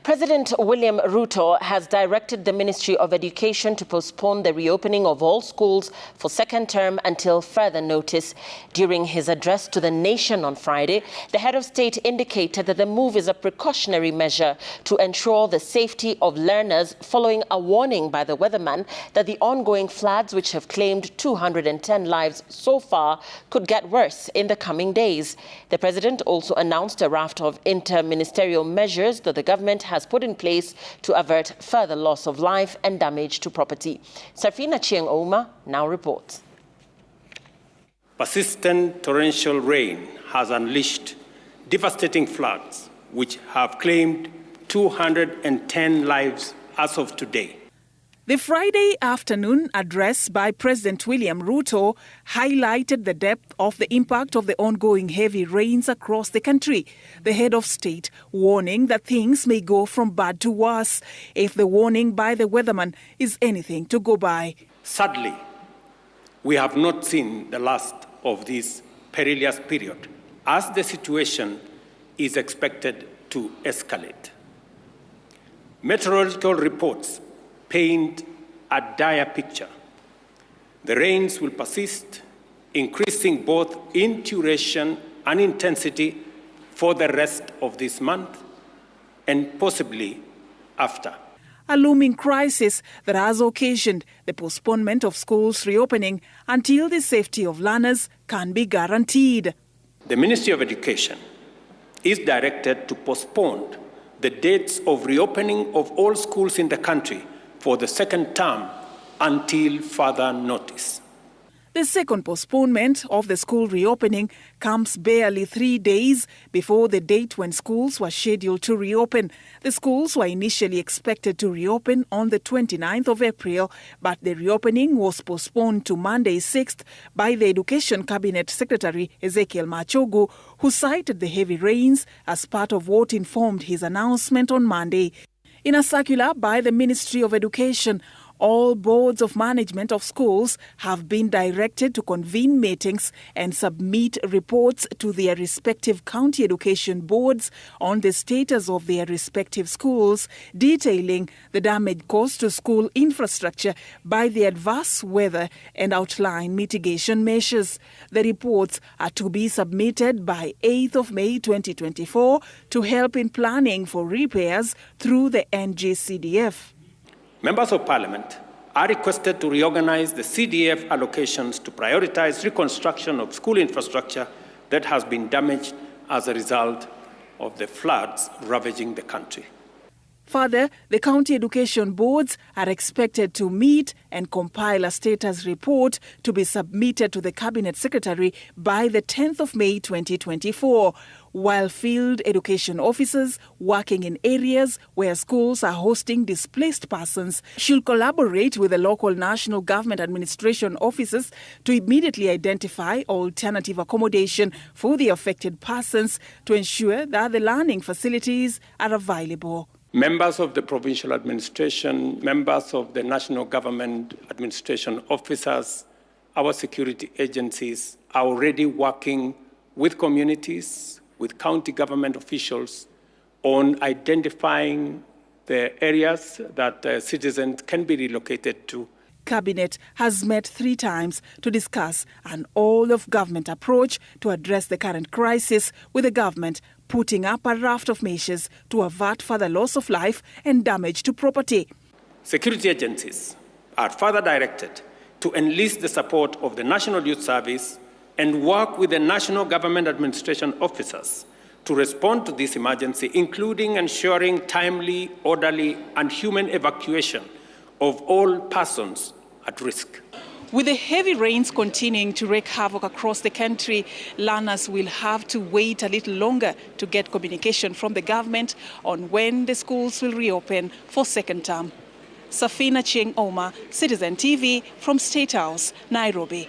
President William Ruto has directed the Ministry of Education to postpone the reopening of all schools for second term until further notice. During his address to the nation on Friday, the head of state indicated that the move is a precautionary measure to ensure the safety of learners following a warning by the weatherman that the ongoing floods, which have claimed 210 lives so far, could get worse in the coming days. The president also announced a raft of inter-ministerial measures that the government has put in place to avert further loss of life and damage to property. Safina Chieng-Ouma now reports. Persistent torrential rain has unleashed devastating floods, which have claimed 210 lives as of today. The Friday afternoon address by President William Ruto highlighted the depth of the impact of the ongoing heavy rains across the country. The head of state warning that things may go from bad to worse if the warning by the weatherman is anything to go by. Sadly, we have not seen the last of this perilous period, as the situation is expected to escalate. Meteorological reports paint a dire picture. The rains will persist, increasing both in duration and intensity for the rest of this month and possibly after. A looming crisis that has occasioned the postponement of schools reopening until the safety of learners can be guaranteed. The Ministry of Education is directed to postpone the dates of reopening of all schools in the country for the second term until further notice. The second postponement of the school reopening comes barely 3 days before the date when schools were scheduled to reopen. The schools were initially expected to reopen on the 29th of April, but the reopening was postponed to Monday 6th by the Education Cabinet Secretary Ezekiel Machogu, who cited the heavy rains as part of what informed his announcement on Monday. In a circular by the Ministry of Education, all boards of management of schools have been directed to convene meetings and submit reports to their respective county education boards on the status of their respective schools, detailing the damage caused to school infrastructure by the adverse weather and outline mitigation measures. The reports are to be submitted by 8th of May 2024 to help in planning for repairs through the NGCDF. Members of Parliament are requested to reorganize the CDF allocations to prioritize reconstruction of school infrastructure that has been damaged as a result of the floods ravaging the country. Further, the county education boards are expected to meet and compile a status report to be submitted to the Cabinet Secretary by the 10th of May 2024, while field education officers working in areas where schools are hosting displaced persons should collaborate with the local national government administration offices to immediately identify alternative accommodation for the affected persons to ensure that the learning facilities are available. Members of the provincial administration, members of the national government administration officers, our security agencies are already working with communities, with county government officials on identifying the areas that citizens can be relocated to. Cabinet has met 3 times to discuss an all-of-government approach to address the current crisis, with the government putting up a raft of measures to avert further loss of life and damage to property. Security agencies are further directed to enlist the support of the National Youth Service and work with the national government administration officers to respond to this emergency, including ensuring timely, orderly, and human evacuation of all persons at risk. With the heavy rains continuing to wreak havoc across the country, learners will have to wait a little longer to get communication from the government on when the schools will reopen for second term. Safina Chieng-Ouma, Citizen TV from State House, Nairobi.